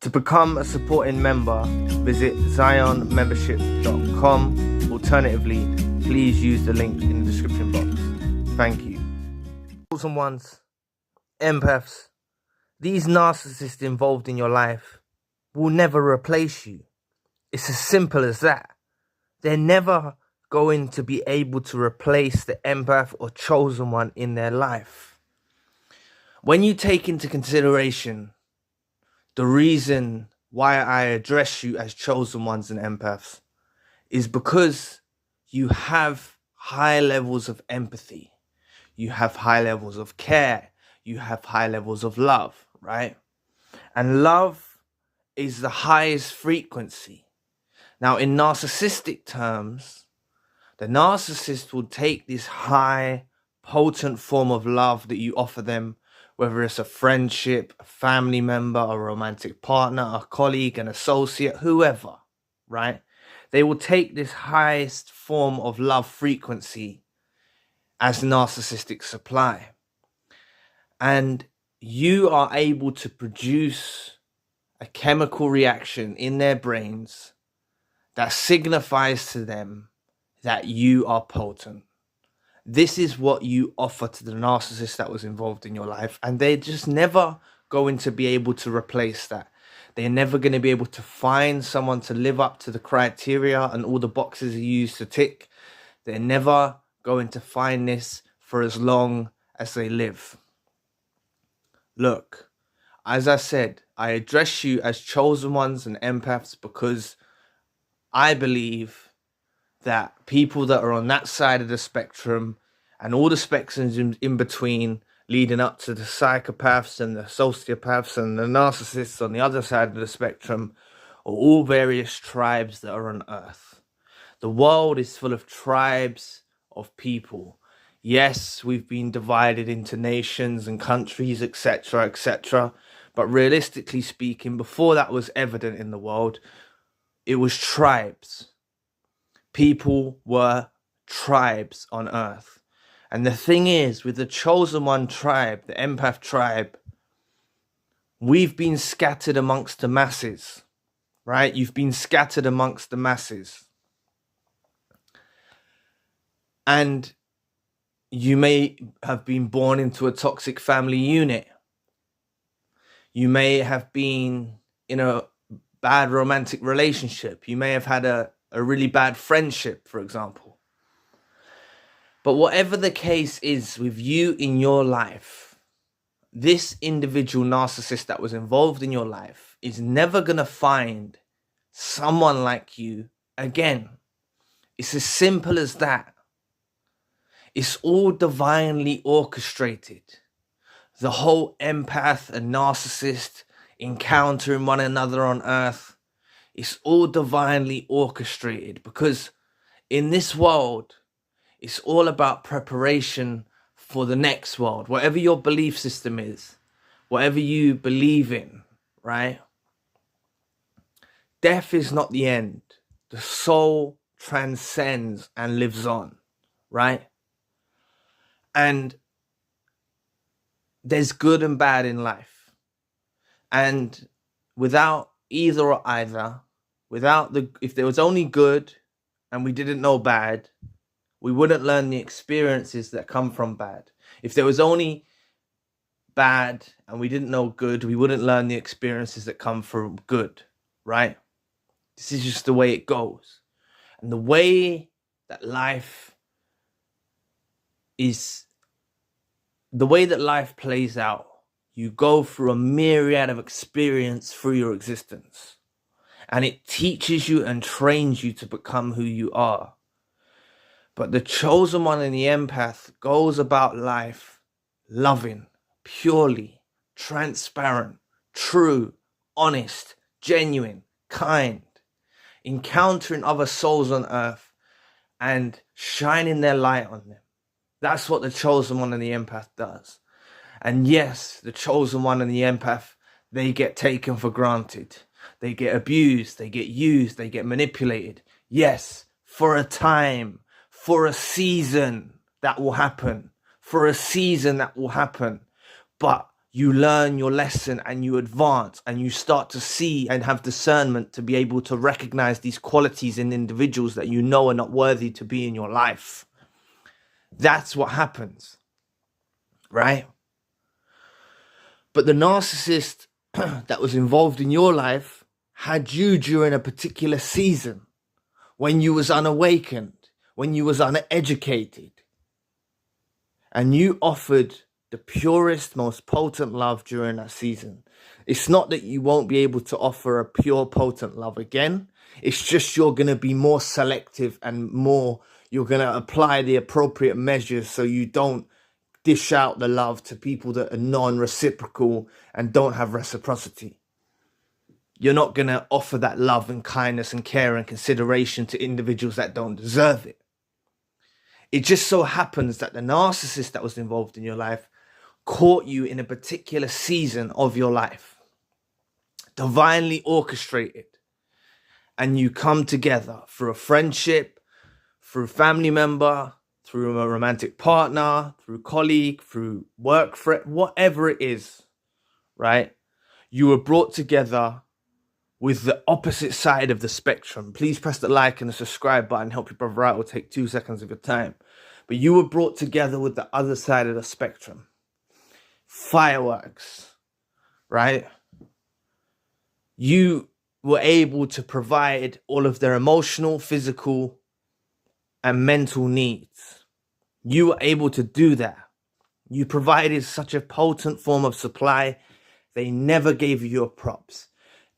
To become a supporting member, visit zionmembership.com. Alternatively, please use the link in the description box. Thank you. Chosen ones, empaths, these narcissists involved in your life will never replace you. It's as simple as that. They're never going to be able to replace the empath or chosen one in their life. When you take into consideration the reason why I address you as chosen ones and empaths is because you have high levels of empathy. You have high levels of care. You have high levels of love, right? And love is the highest frequency. Now, in narcissistic terms, the narcissist will take this high, potent form of love that you offer them, whether it's a friendship, a family member, a romantic partner, a colleague, an associate, whoever, right? They will take this highest form of love frequency as narcissistic supply. And you are able to produce a chemical reaction in their brains that signifies to them that you are potent. This is what you offer to the narcissist that was involved in your life. And they're just never going to be able to replace that. They're never going to be able to find someone to live up to the criteria and all the boxes you used to tick. They're never going to find this for as long as they live. Look, as I said, I address you as chosen ones and empaths because I believe that people that are on that side of the spectrum and all the spectrums in between, leading up to the psychopaths and the sociopaths and the narcissists on the other side of the spectrum, are all various tribes that are on Earth. The world is full of tribes of people. Yes, we've been divided into nations and countries, etc., etc. But realistically speaking, before that was evident in the world, it was tribes. People were tribes on Earth. And the thing is, with the chosen one tribe, the empath tribe, we've been scattered amongst the masses, right? You've been scattered amongst the masses. And you may have been born into a toxic family unit. You may have been in a bad romantic relationship. You may have had a really bad friendship, for example. But whatever the case is with you in your life, this individual narcissist that was involved in your life is never going to find someone like you again. It's as simple as that. It's all divinely orchestrated. The whole empath and narcissist encountering one another on Earth, it's all divinely orchestrated because in this world, it's all about preparation for the next world. Whatever your belief system is, whatever you believe in, right? Death is not the end. The soul transcends and lives on, right? And there's good and bad in life. And without either or either, if there was only good and we didn't know bad, we wouldn't learn the experiences that come from bad. If there was only bad and we didn't know good, we wouldn't learn the experiences that come from good, right? This is just the way it goes. And the way that life plays out, you go through a myriad of experience through your existence. And it teaches you and trains you to become who you are. But the chosen one and the empath goes about life loving, purely, transparent, true, honest, genuine, kind, encountering other souls on Earth and shining their light on them. That's what the chosen one and the empath does. And yes, the chosen one and the empath, they get taken for granted. They get abused, they get used, they get manipulated. Yes, for a time, for a season, that will happen. For a season, that will happen. But you learn your lesson and you advance and you start to see and have discernment to be able to recognize these qualities in individuals that you know are not worthy to be in your life. That's what happens, right? But the narcissist that was involved in your life had you during a particular season when you was unawakened, when you was uneducated, and you offered the purest, most potent love during that season. It's not that you won't be able to offer a pure, potent love again. It's just you're going to be more selective and you're going to apply the appropriate measures so you don't dish out the love to people that are non-reciprocal and don't have reciprocity. You're not going to offer that love and kindness and care and consideration to individuals that don't deserve it. It just so happens that the narcissist that was involved in your life caught you in a particular season of your life, divinely orchestrated, and you come together through a friendship, through a family member, through a romantic partner, through colleague, through work friend, whatever it is, right? You were brought together with the opposite side of the spectrum. Please press the like and the subscribe button. Help your brother out. It'll take 2 seconds of your time. But you were brought together with the other side of the spectrum. Fireworks, right? You were able to provide all of their emotional, physical, and mental needs. You were able to do that. You provided such a potent form of supply. They never gave you your props.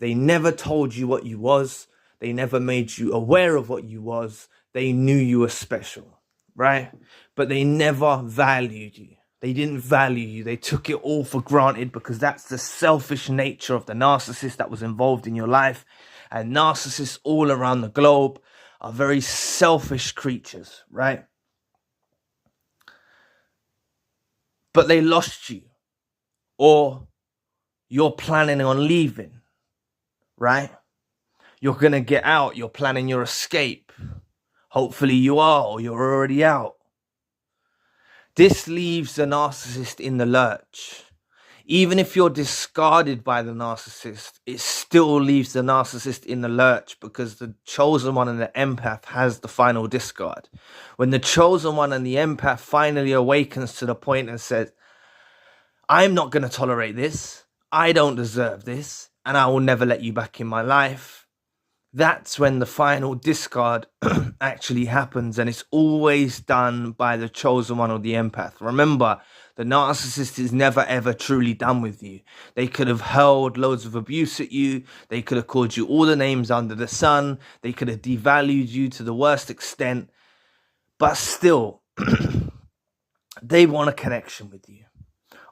They never told you what you was. They never made you aware of what you was. They knew you were special, right? But they never valued you. They didn't value you. They took it all for granted because that's the selfish nature of the narcissist that was involved in your life. And narcissists all around the globe are very selfish creatures, right? But they lost you, or you're planning on leaving, right? You're going to get out. You're planning your escape. Hopefully you are, or you're already out. This leaves the narcissist in the lurch. Even if you're discarded by the narcissist, it still leaves the narcissist in the lurch because the chosen one and the empath has the final discard. When the chosen one and the empath finally awakens to the point and says, I'm not going to tolerate this. I don't deserve this. And I will never let you back in my life. That's when the final discard actually happens, and it's always done by the chosen one or the empath. Remember, the narcissist is never ever truly done with you. They could have hurled loads of abuse at you. They could have called you all the names under the sun. They could have devalued you to the worst extent. But still, they want a connection with you.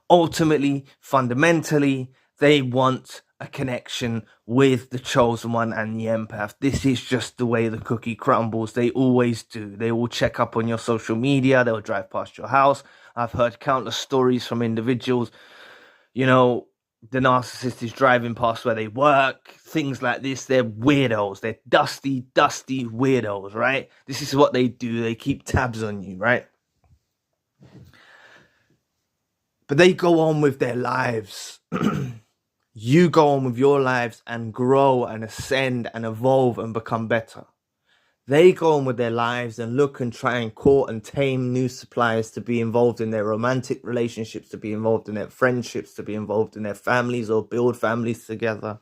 Ultimately, fundamentally, they want a connection with the chosen one and the empath. This is just the way the cookie crumbles. They always do. They will check up on your social media. They'll drive past your house. I've heard countless stories from individuals. You know, the narcissist is driving past where they work. Things like this. They're weirdos. They're dusty weirdos, right? This is what they do. They keep tabs on you, right? But they go on with their lives. You go on with your lives and grow and ascend and evolve and become better. They go on with their lives and look and try and court and tame new suppliers to be involved in their romantic relationships, to be involved in their friendships, to be involved in their families or build families together,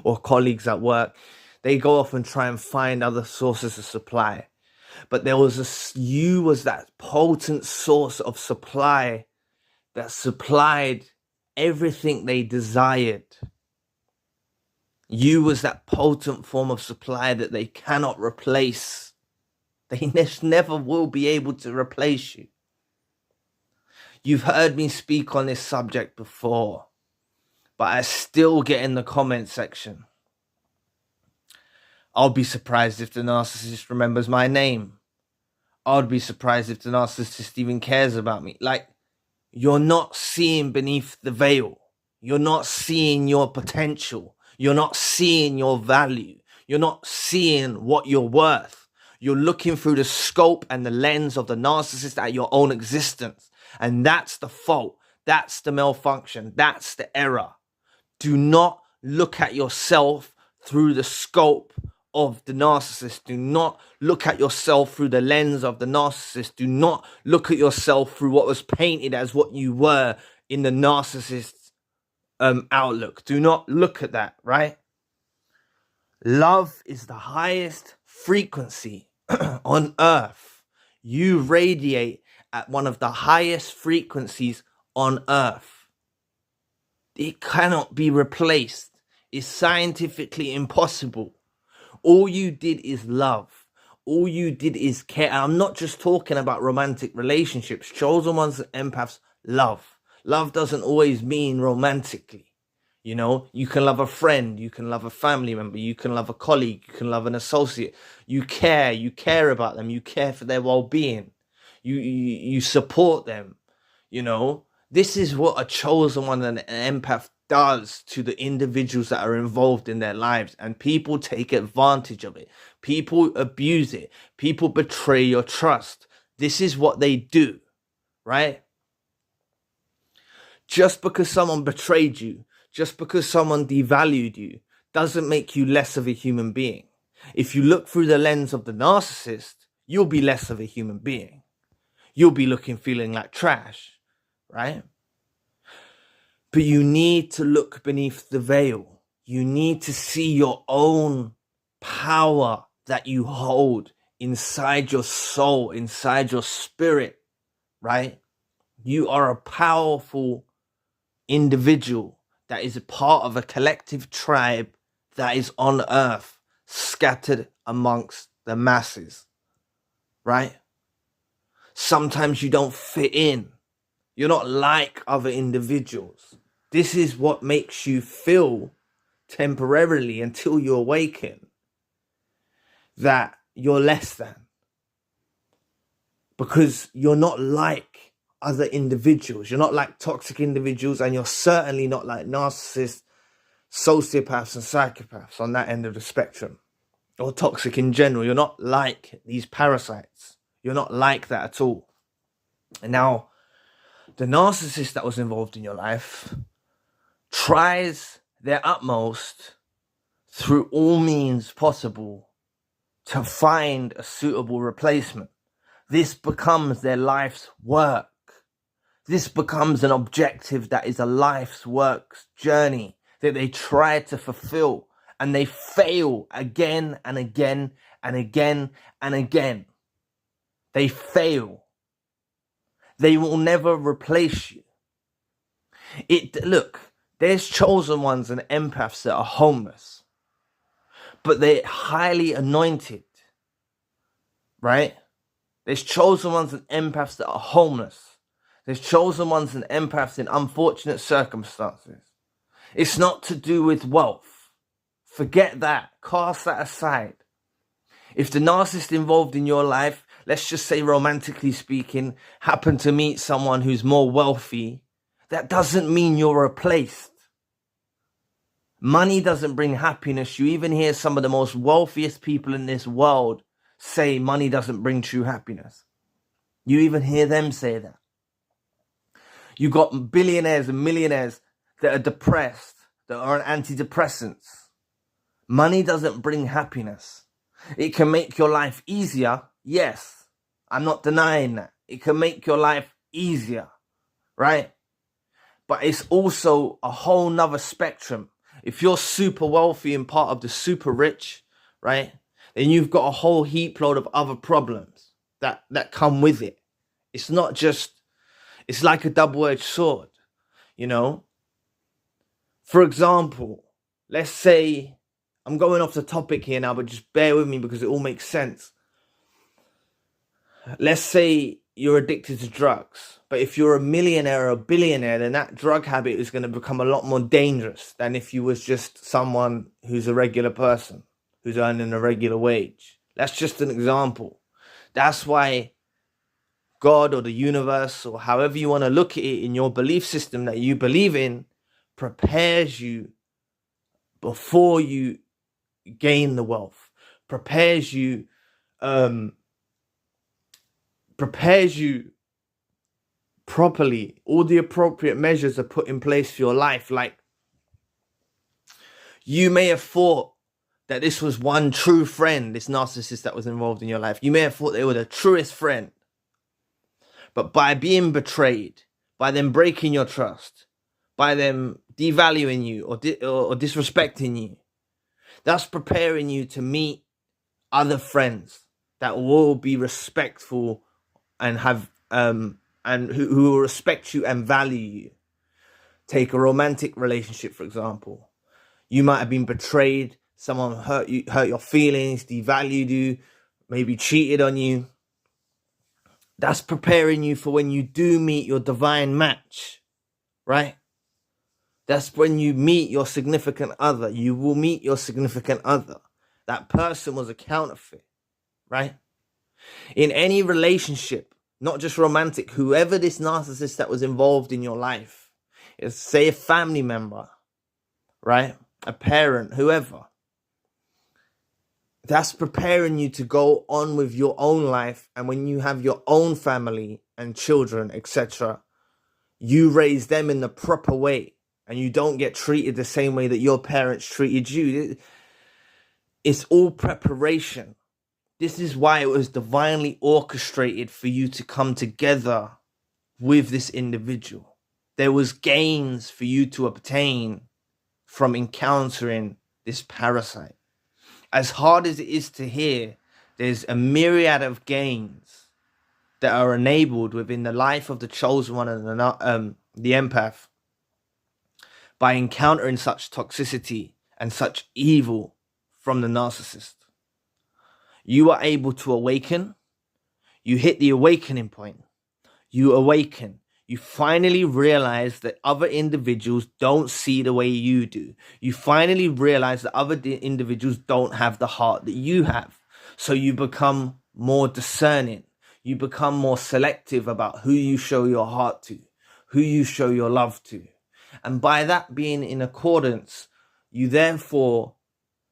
or colleagues at work. They go off and try and find other sources of supply. But you was that potent source of supply that supplied everything they desired. You was that potent form of supply that they cannot replace. They never will be able to replace you. You've heard me speak on this subject before, but I still get in the comment section, I'll be surprised if the narcissist remembers my name. I'd be surprised if the narcissist even cares about me. Like, you're not seeing beneath the veil. You're not seeing your potential. You're not seeing your value. You're not seeing what you're worth. You're looking through the scope and the lens of the narcissist at your own existence. And that's the fault. That's the malfunction. That's the error. Do not look at yourself through the scope of the narcissist. Do not look at yourself through the lens of the narcissist. Do not look at yourself through what was painted as what you were in the narcissist's outlook. Do not look at that, right? Love is the highest frequency on earth. You radiate at one of the highest frequencies on earth. It cannot be replaced. It's scientifically impossible. All you did is love. All you did is care. And I'm not just talking about romantic relationships. Chosen ones and empaths love. Love doesn't always mean romantically. You know, you can love a friend, you can love a family member, you can love a colleague, you can love an associate. You care about them, you care for their well-being. You support them, you know. This is what a chosen one and an empath does to the individuals that are involved in their lives. And people take advantage of it. People abuse it. People betray your trust. This is what they do, right? Just because someone betrayed you, just because someone devalued you, doesn't make you less of a human being. If you look through the lens of the narcissist, you'll be less of a human being. You'll be feeling like trash, right? But you need to look beneath the veil. You need to see your own power that you hold inside your soul, inside your spirit, right? You are a powerful individual that is a part of a collective tribe that is on earth, scattered amongst the masses, right? Sometimes you don't fit in. You're not like other individuals. This is what makes you feel temporarily, until you awaken, that you're less than. Because you're not like other individuals. You're not like toxic individuals, and you're certainly not like narcissists, sociopaths and psychopaths on that end of the spectrum, or toxic in general. You're not like these parasites. You're not like that at all. And now, the narcissist that was involved in your life tries their utmost through all means possible to find a suitable replacement. This becomes their life's work. This becomes an objective that is a life's work journey that they try to fulfill, and they fail again and again and again and again. They fail. They will never replace you. Look, there's chosen ones and empaths that are homeless, but they're highly anointed, right? There's chosen ones and empaths that are homeless. There's chosen ones and empaths in unfortunate circumstances. It's not to do with wealth. Forget that. Cast that aside. If the narcissist involved in your life, let's just say romantically speaking, happen to meet someone who's more wealthy, that doesn't mean you're replaced. Money doesn't bring happiness. You even hear some of the most wealthiest people in this world say money doesn't bring true happiness. You even hear them say that. You got billionaires and millionaires that are depressed, that are on antidepressants. Money doesn't bring happiness. It can make your life easier. Yes, I'm not denying that. It can make your life easier, right? But it's also a whole nother spectrum. If you're super wealthy and part of the super rich, right, then you've got a whole heap load of other problems that come with it. It's not just, it's like a double-edged sword, you know? For example, let's say, I'm going off the topic here now, but just bear with me because it all makes sense. Let's say you're addicted to drugs, but if you're a millionaire or a billionaire, then that drug habit is going to become a lot more dangerous than if you was just someone who's a regular person, who's earning a regular wage. That's just an example. That's why God or the universe, or however you want to look at it in your belief system that you believe in, prepares you before you gain the wealth, prepares you properly, all the appropriate measures are put in place for your life. Like, you may have thought that this was one true friend, this narcissist that was involved in your life. You may have thought they were the truest friend. But by being betrayed, by them breaking your trust, by them devaluing you or disrespecting you, that's preparing you to meet other friends that will be respectful and have and who will respect you and value you. Take a romantic relationship, for example. You might have been betrayed. Someone hurt your feelings, devalued you, maybe cheated on you. That's preparing you for when you do meet your divine match, right? That's when you meet your significant other. You will meet your significant other. That person was a counterfeit, right? In any relationship, not just romantic, whoever this narcissist that was involved in your life is, say a family member, right? A parent, whoever. That's preparing you to go on with your own life. And when you have your own family and children, etc., you raise them in the proper way and you don't get treated the same way that your parents treated you. It's all preparation. This is why it was divinely orchestrated for you to come together with this individual. There was gains for you to obtain from encountering this parasite. As hard as it is to hear, there's a myriad of gains that are enabled within the life of the chosen one and the empath by encountering such toxicity and such evil from the narcissist. You are able to awaken. You hit the awakening point. You awaken. You finally realize that other individuals don't see the way you do. You finally realize that other individuals don't have the heart that you have. So you become more discerning. You become more selective about who you show your heart to, who you show your love to. And by that being in accordance, you therefore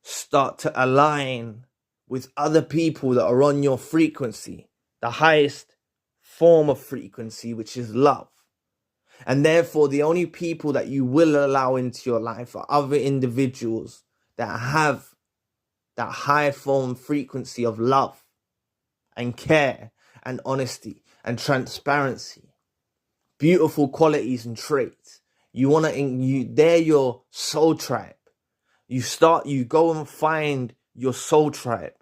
start to align with other people that are on your frequency, the highest form of frequency, which is love. And therefore, the only people that you will allow into your life are other individuals that have that high form frequency of love and care and honesty and transparency, beautiful qualities and traits. They're your soul tribe. You go and find your soul tribe,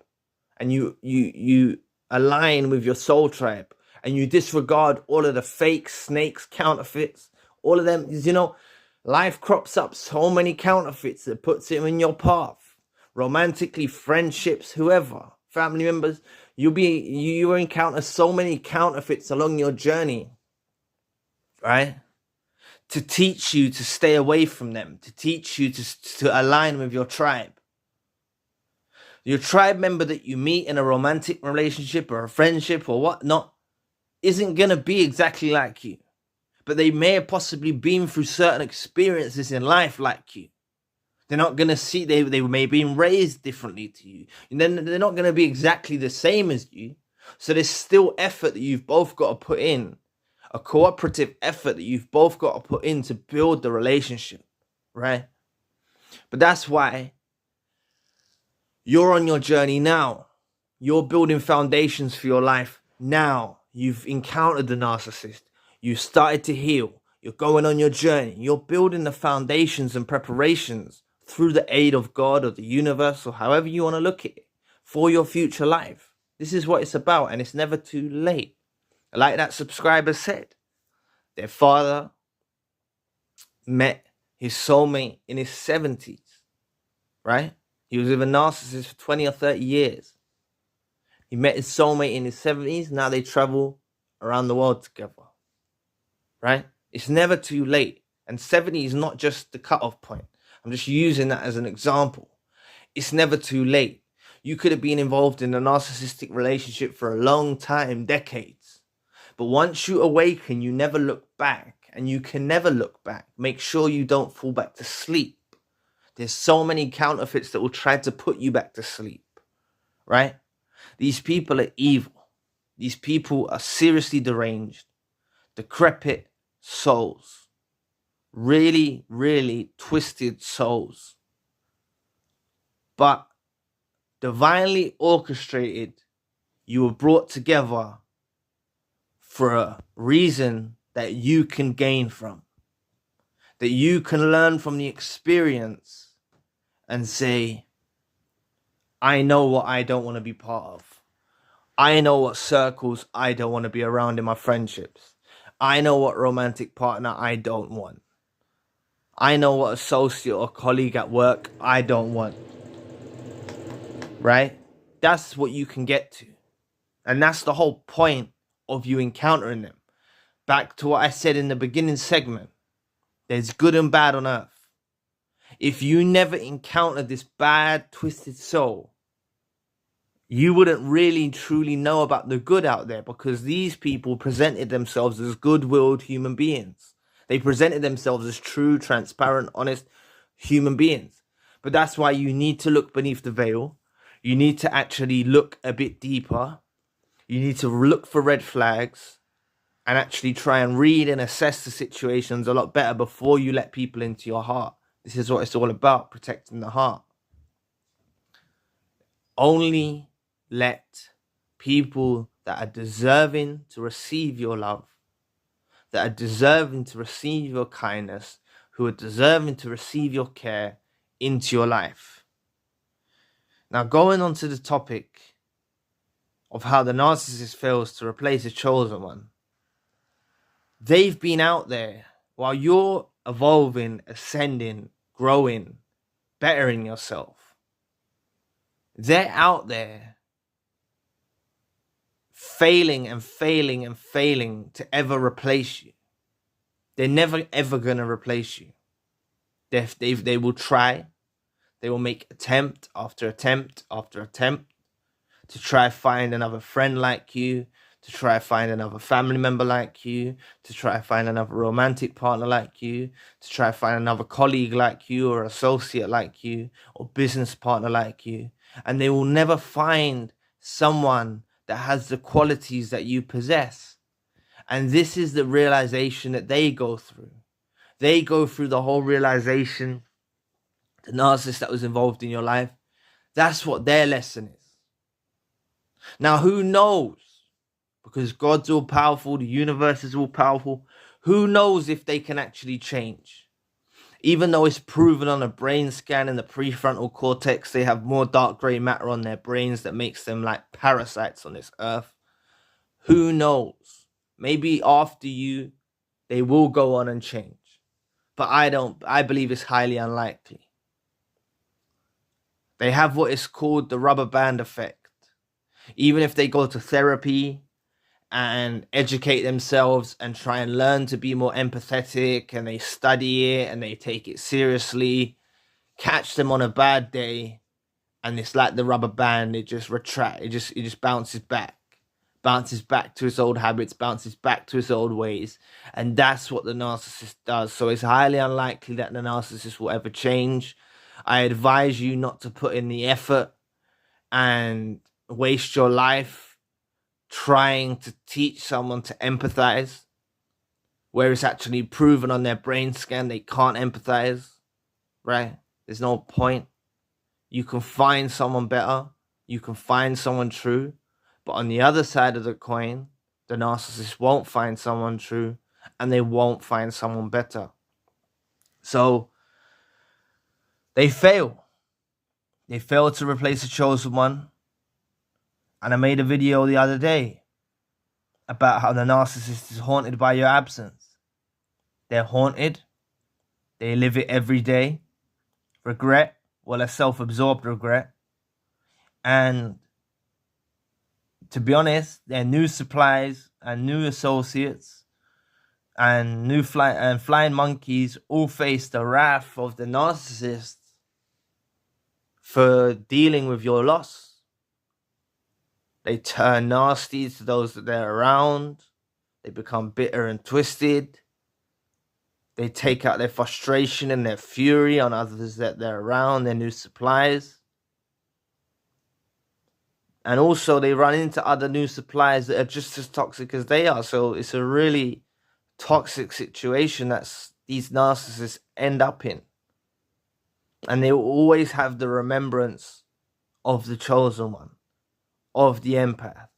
and you align with your soul tribe, and you disregard all of the fake snakes, counterfeits, all of them. You know, life crops up so many counterfeits that puts it in your path. Romantically, friendships, whoever, family members, you encounter so many counterfeits along your journey, right? To teach you to stay away from them, to teach you to align with your tribe. Your tribe member that you meet in a romantic relationship or a friendship or whatnot isn't going to be exactly like you. But they may have possibly been through certain experiences in life like you. They're not going to see, they may have been raised differently to you. And then they're not going to be exactly the same as you. So there's still effort that you've both got to put in. A cooperative effort that you've both got to put in to build the relationship, right? But that's why you're on your journey now. You're building foundations for your life now. You've encountered the narcissist. You've started to heal. You're going on your journey. You're building the foundations and preparations through the aid of God or the universe or however you want to look at it for your future life. This is what it's about, and it's never too late. Like that subscriber said, their father met his soulmate in his 70s, right? He was with a narcissist for 20 or 30 years. He met his soulmate in his 70s. Now they travel around the world together, right? It's never too late. And 70 is not just the cutoff point. I'm just using that as an example. It's never too late. You could have been involved in a narcissistic relationship for a long time, decades. But once you awaken, you never look back, and you can never look back. Make sure you don't fall back to sleep. There's so many counterfeits that will try to put you back to sleep, right? These people are evil. These people are seriously deranged. decrepit souls, really, really twisted souls. But divinely orchestrated, you were brought together for a reason that you can gain from, that you can learn from the experience and say, I know what I don't want to be part of. I know what circles I don't want to be around in my friendships. I know what romantic partner I don't want. I know what associate or colleague at work I don't want. Right? That's what you can get to. And that's the whole point of you encountering them. Back to what I said in the beginning segment. There's good and bad on earth. If you never encountered this bad, twisted soul, you wouldn't really truly know about the good out there, because these people presented themselves as good-willed human beings. They presented themselves as true, transparent, honest human beings. But that's why you need to look beneath the veil. You need to actually look a bit deeper. You need to look for red flags and actually try and read and assess the situations a lot better before you let people into your heart. This is what it's all about, protecting the heart. Only let people that are deserving to receive your love, that are deserving to receive your kindness, who are deserving to receive your care into your life. Now, going on to the topic of how the narcissist fails to replace a chosen one. They've been out there while you're evolving, ascending, growing, bettering yourself. They're out there failing and failing and failing to ever replace you. They're never ever going to replace you. They will try. They will make attempt after attempt after attempt to try find another friend like you, to try find another family member like you, to try find another romantic partner like you, to try find another colleague like you, or associate like you, or business partner like you. And they will never find someone that has the qualities that you possess. And this is the realization that they go through. They go through the whole realization, the narcissist that was involved in your life, that's what their lesson is. Now, who knows? Because God's all powerful, the universe is all powerful. Who knows if they can actually change? Even though it's proven on a brain scan in the prefrontal cortex, they have more dark grey matter on their brains that makes them like parasites on this earth. Who knows? Maybe after you, they will go on and change. But I believe it's highly unlikely. They have what is called the rubber band effect. Even if they go to therapy and educate themselves and try and learn to be more empathetic, and they study it and they take it seriously, catch them on a bad day, and it's like the rubber band, it just retracts, it just bounces back to its old habits, bounces back to its old ways. And that's what the narcissist does. So it's highly unlikely that the narcissist will ever change. I advise you not to put in the effort and waste your life trying to teach someone to empathize, where it's actually proven on their brain scan they can't empathize, right? There's no point. You can find someone better. You can find someone true. But on the other side of the coin, the narcissist won't find someone true, and they won't find someone better. So they fail. They fail to replace a chosen one. And I made a video the other day about how the narcissist is haunted by your absence. They're haunted. They live it every day. Regret, well, a self-absorbed regret. And to be honest, their new supplies and new associates and new flying monkeys all face the wrath of the narcissist for dealing with your loss. They turn nasty to those that they're around. They become bitter and twisted. They take out their frustration and their fury on others that they're around, their new supplies. And also they run into other new supplies that are just as toxic as they are. So it's a really toxic situation that these narcissists end up in. And they will always have the remembrance of the chosen one, of the empath,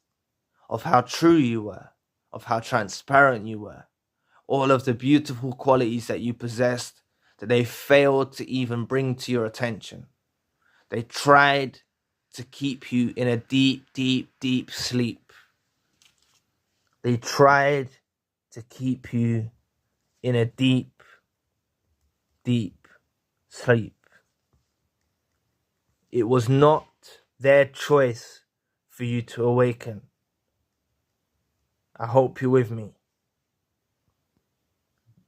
of how true you were, of how transparent you were, all of the beautiful qualities that you possessed that they failed to even bring to your attention. They tried to keep you in a deep, deep, deep sleep. They tried to keep you in a deep, deep sleep. It was not their choice for you to awaken. I hope you're with me.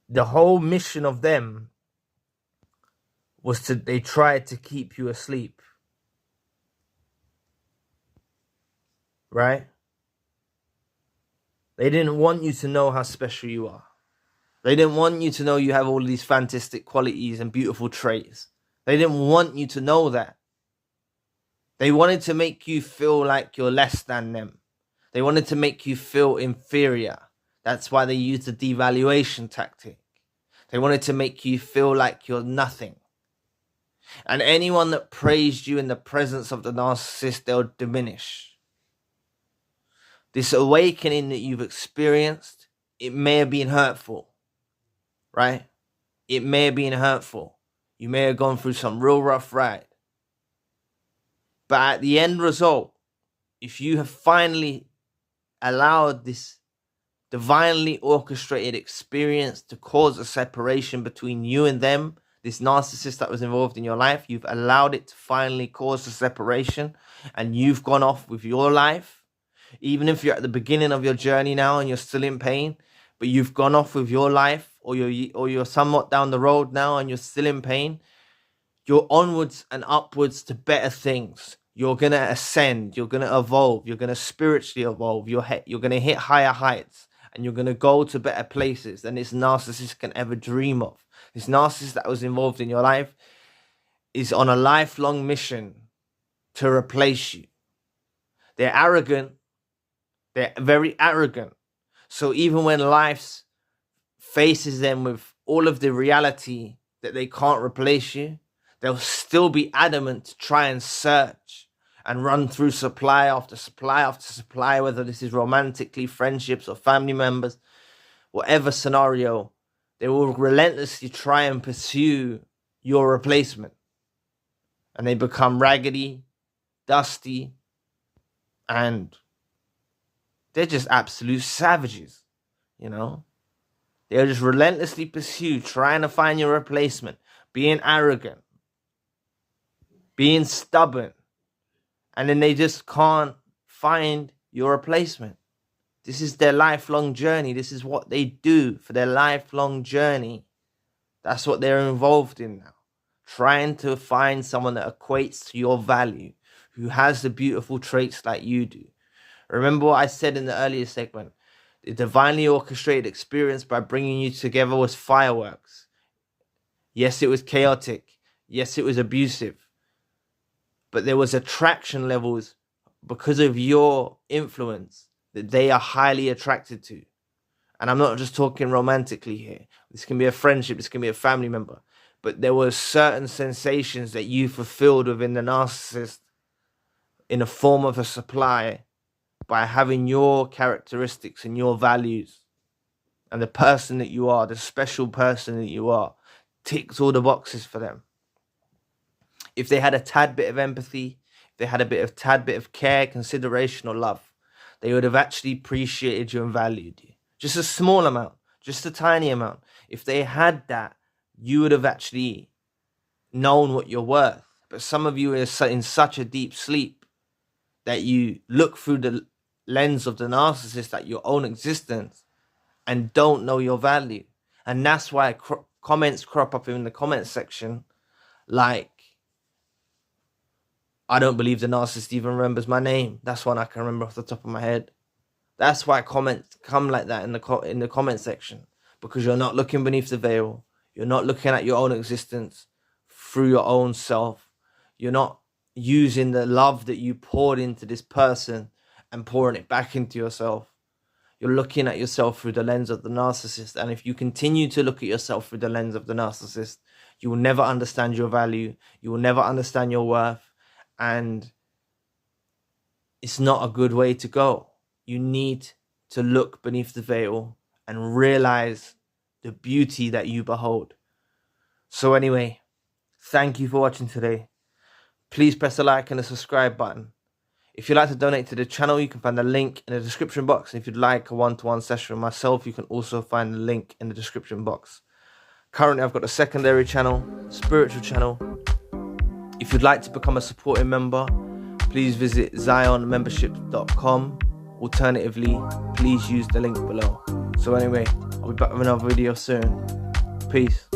The whole mission of them was they tried to keep you asleep. Right? They didn't want you to know how special you are. They didn't want you to know you have all these fantastic qualities and beautiful traits. They didn't want you to know that. They wanted to make you feel like you're less than them. They wanted to make you feel inferior. That's why they used the devaluation tactic. They wanted to make you feel like you're nothing. And anyone that praised you in the presence of the narcissist, they'll diminish. This awakening that you've experienced, it may have been hurtful, right? It may have been hurtful. You may have gone through some real rough ride. But at the end result, if you have finally allowed this divinely orchestrated experience to cause a separation between you and them, this narcissist that was involved in your life, you've allowed it to finally cause a separation, and you've gone off with your life, even if you're at the beginning of your journey now and you're still in pain, but you've gone off with your life, or you're somewhat down the road now and you're still in pain, you're onwards and upwards to better things. You're going to ascend, you're going to evolve, you're going to spiritually evolve, you're going to hit higher heights, and you're going to go to better places than this narcissist can ever dream of. This narcissist that was involved in your life is on a lifelong mission to replace you. They're arrogant. They're very arrogant. So even when life faces them with all of the reality that they can't replace you, they'll still be adamant to try and search and run through supply after supply after supply, whether this is romantically, friendships, or family members, whatever scenario. They will relentlessly try and pursue your replacement. And they become raggedy, dusty, and they're just absolute savages, you know? They'll just relentlessly pursue, trying to find your replacement, being arrogant, being stubborn, and then they just can't find your replacement. This is their lifelong journey. This is what they do for their lifelong journey. That's what they're involved in now. Trying to find someone that equates to your value, who has the beautiful traits like you do. Remember what I said in the earlier segment. The divinely orchestrated experience by bringing you together was fireworks. Yes, it was chaotic. Yes, it was abusive. But there was attraction levels because of your influence that they are highly attracted to. And I'm not just talking romantically here. This can be a friendship, this can be a family member. But there were certain sensations that you fulfilled within the narcissist in the form of a supply by having your characteristics and your values. And the person that you are, the special person that you are, ticks all the boxes for them. If they had a tad bit of empathy, if they had a tad bit of care, consideration, or love, they would have actually appreciated you and valued you. Just a small amount, just a tiny amount. If they had that, you would have actually known what you're worth. But some of you are in such a deep sleep that you look through the lens of the narcissist at your own existence and don't know your value. And that's why comments crop up in the comment section like, I don't believe the narcissist even remembers my name. That's one I can remember off the top of my head. That's why comments come like that in the comment section, because you're not looking beneath the veil. You're not looking at your own existence through your own self. You're not using the love that you poured into this person and pouring it back into yourself. you're looking at yourself through the lens of the narcissist. And if you continue to look at yourself through the lens of the narcissist, you will never understand your value. You will never understand your worth. And it's not a good way to go. You need to look beneath the veil and realize the beauty that you behold. So anyway, thank you for watching today. Please press the like and the subscribe button. If you'd like to donate to the channel, you can find the link in the description box. And if you'd like a one-to-one session with myself, you can also find the link in the description box. Currently, I've got a secondary channel, spiritual channel. If you'd like to become a supporting member, please visit zionmembership.com. Alternatively, please use the link below. So anyway, I'll be back with another video soon. Peace.